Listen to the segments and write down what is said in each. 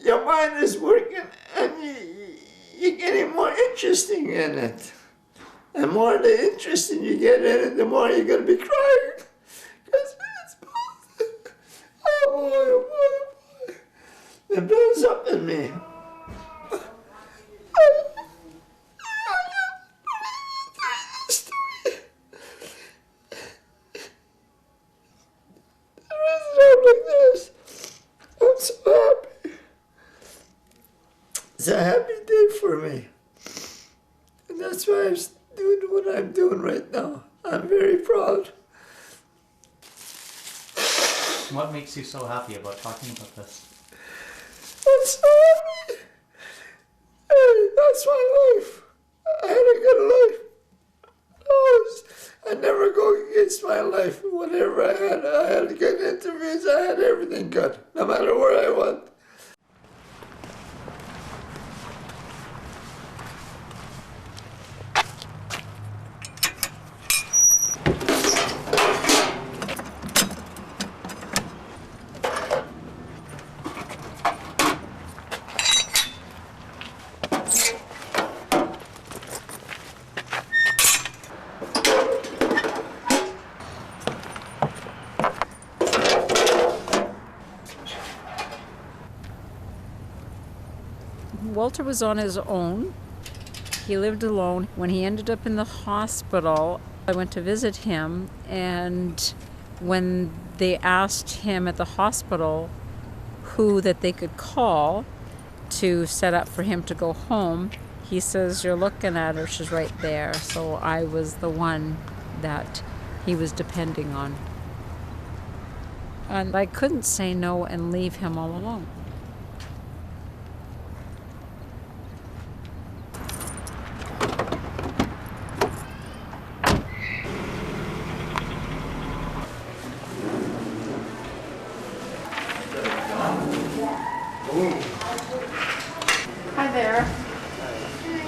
your mind is working and you're getting more interesting in it. And more the interesting you get in it, the more you're going to be crying. Because it's oh boy, oh boy, oh boy. It builds up in me. Like this. I'm so happy. It's a happy day for me. And that's why I'm doing what I'm doing right now. I'm very proud. What makes you so happy about talking about this? I'm so happy. Hey, that's my life. I had a good life. I never go against my life. Whatever I had good interviews. I had everything good, no matter where I went. Walter was on his own. He lived alone. When he ended up in the hospital, I went to visit him, and when they asked him at the hospital who that they could call to set up for him to go home, he says, "You're looking at her, she's right there." So I was the one that he was depending on. And I couldn't say no and leave him all alone. Hi there.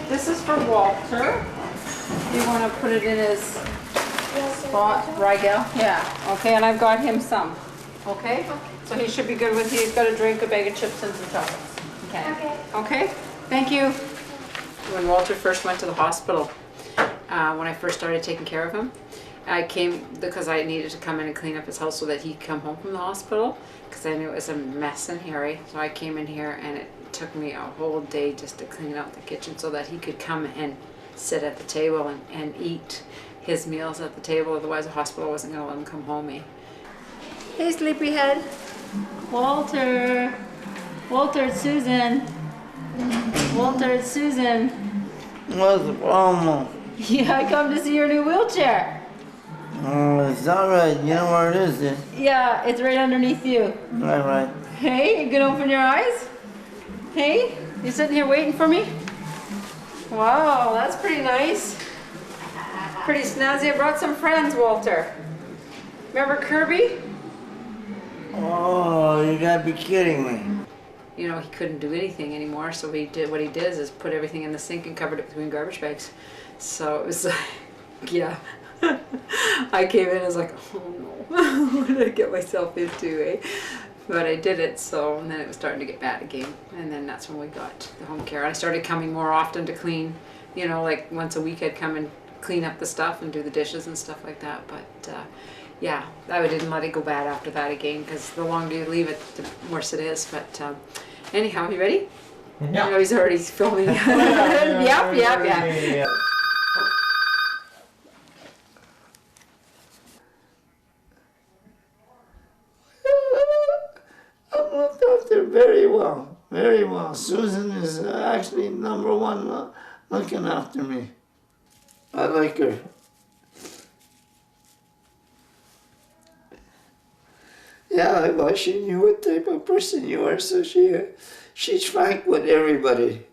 This is for Walter. You want to put it in his spot, Rigel? Yeah. Okay, and I've got him some. Okay? So he should be good with you. He's got a drink, a bag of chips, and some chocolates. Okay. Okay? Thank you. When Walter first went to the hospital, when I first started taking care of him, I came because I needed to come in and clean up his house so that he'd come home from the hospital, because I knew it was a mess in here. So I came in here and it took me a whole day just to clean out the kitchen so that he could come and sit at the table and eat his meals at the table. Otherwise the hospital wasn't going to let him come home. Hey, sleepyhead. Walter. Walter, it's Susan. Walter, it's Susan. What's the problem? Yeah, I come to see your new wheelchair. It's all right. You know where it is? Yeah, it's right underneath you. Right. Hey, you can open your eyes? Hey, you sitting here waiting for me? Wow, that's pretty nice. Pretty snazzy. I brought some friends, Walter. Remember Kirby? Oh, you gotta be kidding me. You know, he couldn't do anything anymore, so what he did is put everything in the sink and covered it between garbage bags. So it was like, yeah. I came in and was like, oh no, what did I get myself into, eh? But I did it, so, and then it was starting to get bad again. And then that's when we got the home care. I started coming more often to clean, you know, like once a week I'd come and clean up the stuff and do the dishes and stuff like that. But yeah, I didn't let it go bad after that again, because the longer you leave it, the worse it is. But anyhow, you ready? Yeah. You know, he's already filming. Yep. I'm looked after very well, very well. Susan is actually number one looking after me. I like her. Yeah, well, she knew what type of person you are, so she's frank with everybody.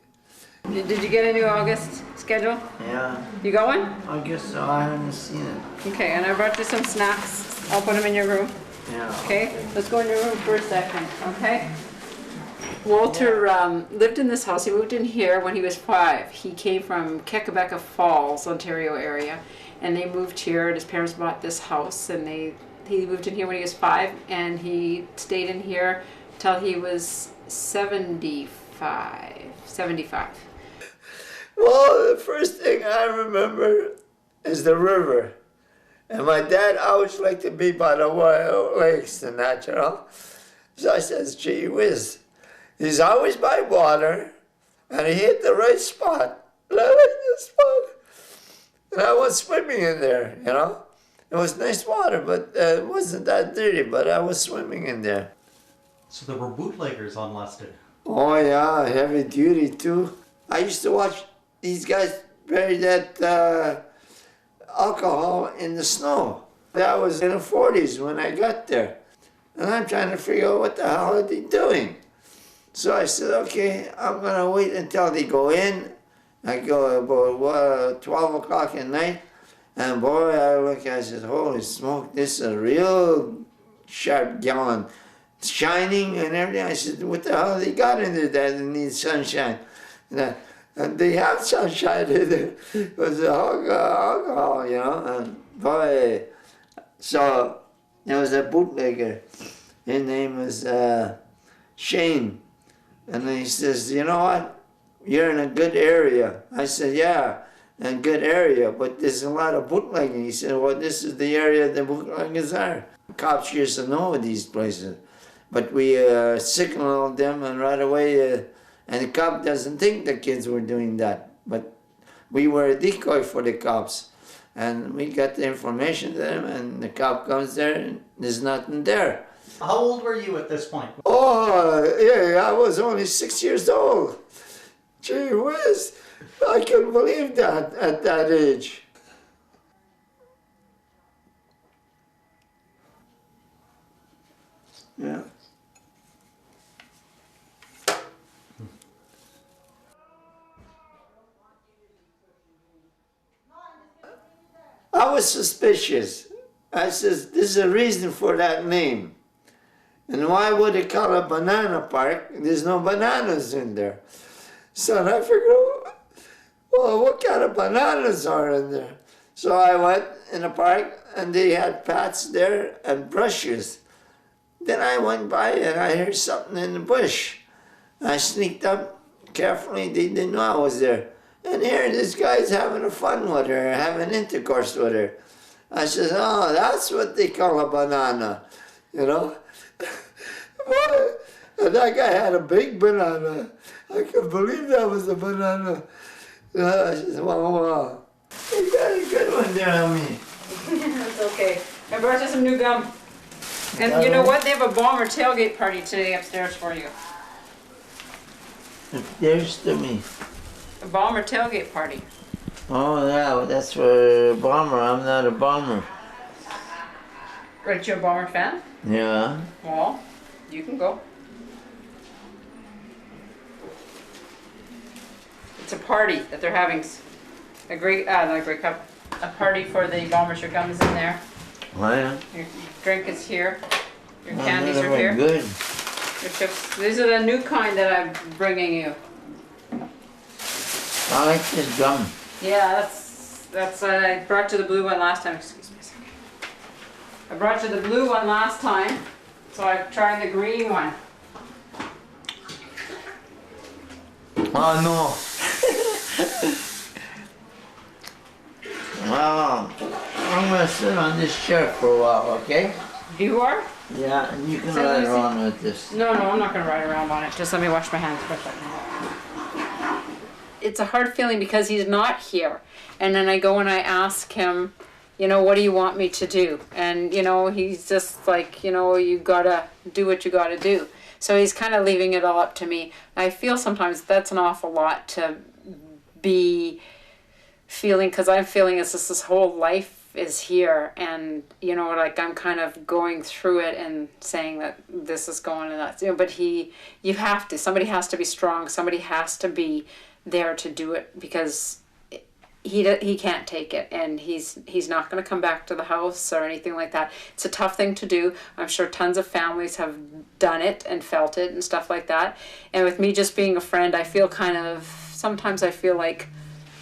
Did you get a new August schedule? Yeah. You got one? I guess so. I haven't seen it. Okay, and I brought you some snacks. I'll put them in your room. Yeah. Okay, let's go in your room for a second, okay? Walter lived in this house. He moved in here when he was 5. He came from Kekabeka Falls, Ontario area, and they moved here, and his parents bought this house, and he moved in here when he was 5, and he stayed in here till he was 75. Well, the first thing I remember is the river. And my dad always liked to be by the wild lakes and that, you know. So I says, gee whiz, he's always by water, and he hit the right spot. And I like this spot. And I was swimming in there, you know. It was nice water, but it wasn't that dirty, but I was swimming in there. So there were bootleggers on Lusted. Oh yeah, heavy duty too. I used to watch these guys bury that alcohol in the snow. That was in the 40s when I got there. And I'm trying to figure out what the hell are they doing. So I said, okay, I'm gonna wait until they go in. I go about 12 o'clock at night, and boy, I look, I said, holy smoke, this is a real sharp gallon. Shining and everything. I said, what the hell they got in there that needs sunshine? And they have sunshine in there. It was alcohol, you know. And boy, so there was a bootlegger. His name was Shane. And he says, you know what? You're in a good area. I said, yeah, in a good area, but there's a lot of bootlegging. He said, well, this is the area the bootleggers are. Cops used to know these places. But we signaled them, and right away, and the cop doesn't think the kids were doing that. But we were a decoy for the cops. And we got the information to them, and the cop comes there, and there's nothing there. How old were you at this point? Oh, yeah, I was only 6 years old. Gee whiz, I couldn't believe that at that age. Yeah. I was suspicious. I says, there's a reason for that name. And why would they call it Banana Park? There's no bananas in there. So I figured, well, what kind of bananas are in there? So I went in the park, and they had paths there and brushes. Then I went by and I heard something in the bush. I sneaked up carefully. They didn't know I was there. And here this guy's having a fun with her, having intercourse with her. I said, oh, that's what they call a banana, you know? And that guy had a big banana. I couldn't believe that was a banana. I said, wow. You got a good one there on me. That's okay. I brought you some new gum. And you know what? They have a bomber tailgate party today upstairs for you. There's to me. A bomber tailgate party. Oh, yeah, well, that's for a bomber. I'm not a bomber. Aren't you a bomber fan? Yeah. Well, you can go. It's a party that they're having. A great, not a great cup. A party for the bombers. Your gum is in there. Oh, yeah. Your drink is here. Your Oh, candies they're are here. Good. Your chips. These are the new kind that I'm bringing you. I like this gum. Yeah, that's I brought you the blue one last time. Excuse me a second. I brought you the blue one last time, so I'm trying the green one. Oh, no. Well, I'm going to sit on this chair for a while, okay? You are? Yeah, and you can So ride Lucy- around with this. No, I'm not going to ride around on it. Just let me wash my hands for a second. It's a hard feeling because he's not here. And then I go and I ask him, you know, what do you want me to do? And, you know, he's just like, you know, you gotta do what you gotta do. So he's kind of leaving it all up to me. I feel sometimes that's an awful lot to be feeling, because I'm feeling as if this whole life is here, and you know, like I'm kind of going through it and saying that this is going and that, you know, but you have to, somebody has to be strong, somebody has to be there to do it, because he can't take it, and he's not going to come back to the house or anything like that. It's a tough thing to do. I'm sure tons of families have done it and felt it and stuff like that. And with me just being a friend, I feel kind of, sometimes I feel like,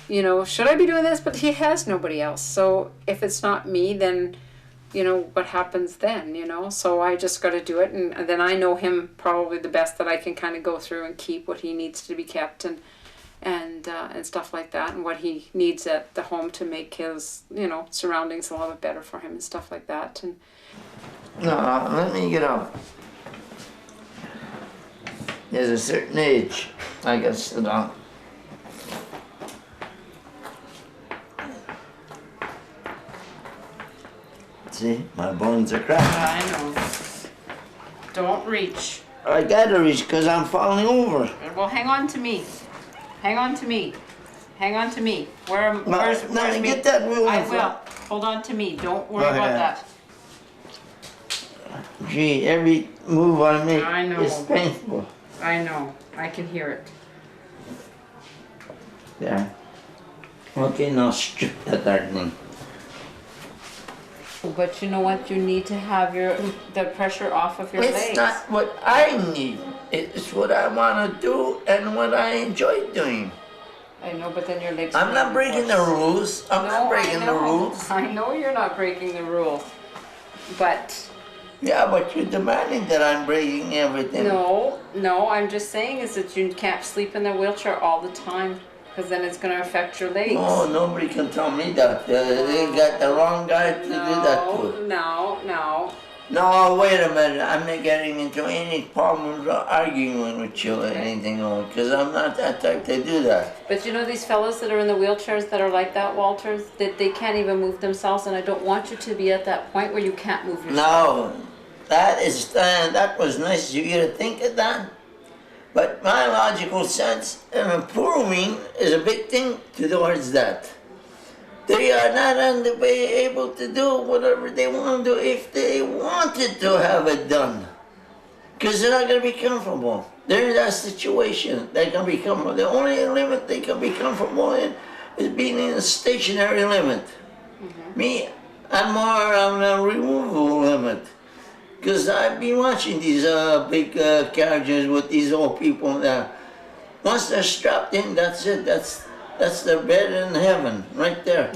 you know, should I be doing this? But he has nobody else. So if it's not me, then you know, what happens then, you know? So I just got to do it, and then I know him probably the best, that I can kind of go through and keep what he needs to be kept, and stuff like that, and what he needs at the home to make his, you know, surroundings a little bit better for him and stuff like that. And No, let me get up. There's a certain age I got to sit down. See, my bones are cracked. I know. Don't reach. I gotta reach because I'm falling over. Well, hang on to me. Hang on to me. Hang on to me. Where's No, me? get that wheel. I will. Hold on to me. Don't worry about that. Gee, every move I make I know. is painful. I know. I can hear it. There. Okay, now strip that darn thing. But you know what? You need to have the pressure off of your legs. It's not what I need. It's what I want to do and what I enjoy doing. I know, but then your legs. I'm not breaking the rules. I'm not breaking the rules. I know you're not breaking the rules, but. Yeah, but you're demanding that I'm breaking everything. No, I'm just saying is that you can't sleep in the wheelchair all the time, because then it's going to affect your legs. Oh, nobody can tell me that. They got the wrong guy to do that to. No. No, wait a minute. I'm not getting into any problems or arguing with you or anything, because I'm not that type to do that. But you know these fellows that are in the wheelchairs that are like that, Walter, that they can't even move themselves, and I don't want you to be at that point where you can't move yourself. No, that was nice of you to think of that. But my logical sense of improving is a big thing towards that. They are not able to do whatever they want to do if they wanted to have it done. Because they're not going to be comfortable. They're in that situation. They can be comfortable. The only limit they can be comfortable in is being in a stationary limit. Mm-hmm. Me, I'm more on a removable limit. Because I've been watching these big carriages with these old people there. Once they're strapped in, that's it. That's their bed in heaven, right there.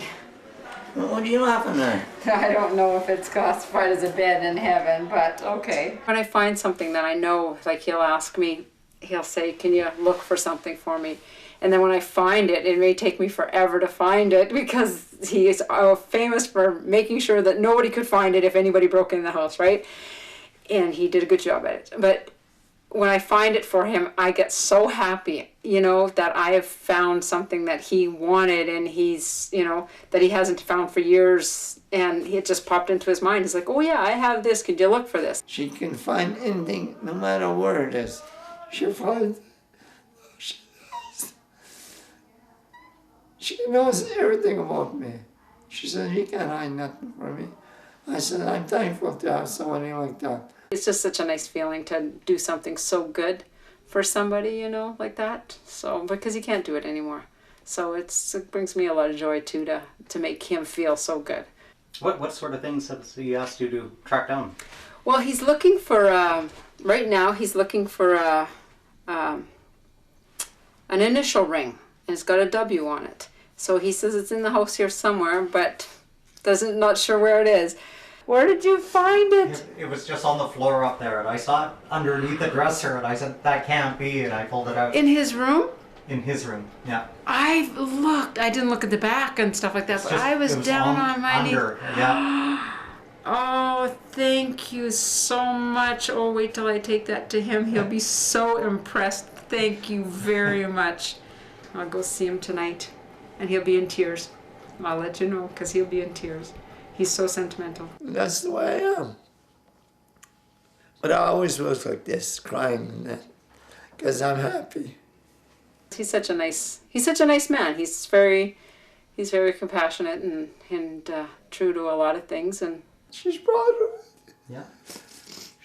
What are you laughing at? I don't know if it's classified as a bed in heaven, but okay. When I find something that I know, like he'll ask me, he'll say, can you look for something for me? And then when I find it, it may take me forever to find it because he is famous for making sure that nobody could find it if anybody broke in the house, right? And he did a good job at it. But when I find it for him, I get so happy, you know, that I have found something that he wanted and he's, you know, that he hasn't found for years, and it just popped into his mind. He's like, oh yeah, I have this. Could you look for this? She can find anything, no matter where it is. She'll find. She knows everything about me. She said, you can't hide nothing from me. I said, I'm thankful to have somebody like that. It's just such a nice feeling to do something so good for somebody, you know, like that. So, because he can't do it anymore. So it brings me a lot of joy too to make him feel so good. What sort of things has he asked you to track down? Well, he's looking for, right now he's looking for an initial ring, and it's got a W on it. So he says it's in the house here somewhere, but not sure where it is. Where did you find it? It was just on the floor up there, and I saw it underneath the dresser, and I said, that can't be, and I pulled it out. In his room? In his room, yeah. I looked. I didn't look at the back and stuff like that, but I was down on my knees. Yeah. Oh, thank you so much. Oh, wait till I take that to him. He'll be so impressed. Thank you very much. I'll go see him tonight, and he'll be in tears. I'll let you know, because he'll be in tears. He's so sentimental. That's the way I am. But I always was like this, crying and that, because I'm happy. He's such a nice man. He's very compassionate and true to a lot of things. And she's proud of it. Yeah,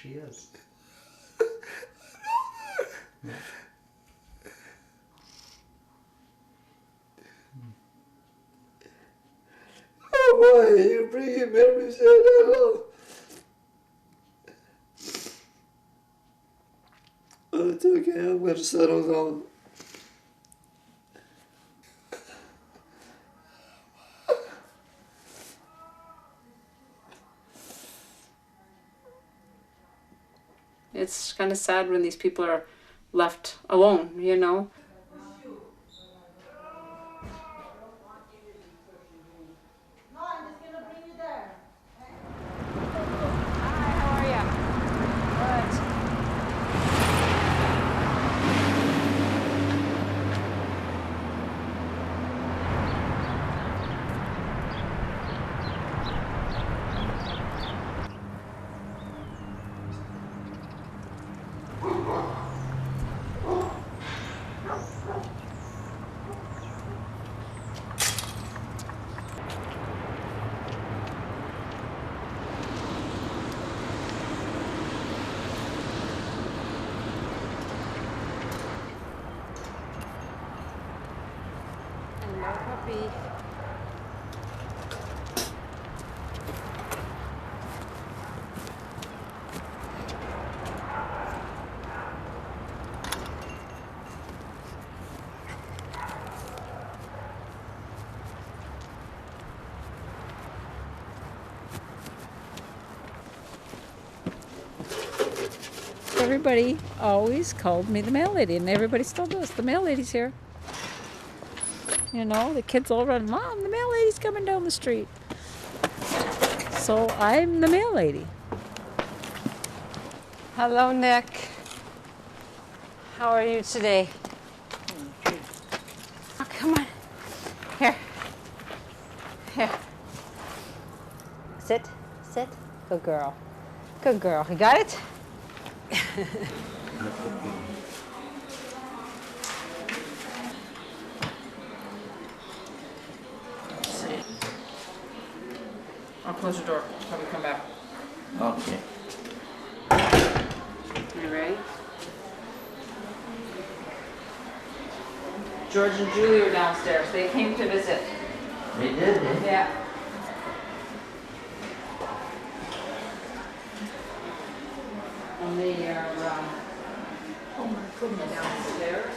she is. Yeah. Oh boy, you bring him every say hello. Oh, it's okay, I'm gonna settle down. It's kind of sad when these people are left alone, you know. Puppy. Everybody always called me the mail lady, and everybody still does. The mail lady's here. You know, the kids all run, Mom, the mail lady's coming down the street. So I'm the mail lady. Hello, Nick. How are you today? Oh, come on. Here. Here. Sit. Sit. Good girl. Good girl. You got it? I'll close your door when we come back. Okay. You ready? George and Julie are downstairs. They came to visit. They did, eh? Yeah. And they are, oh my goodness, downstairs.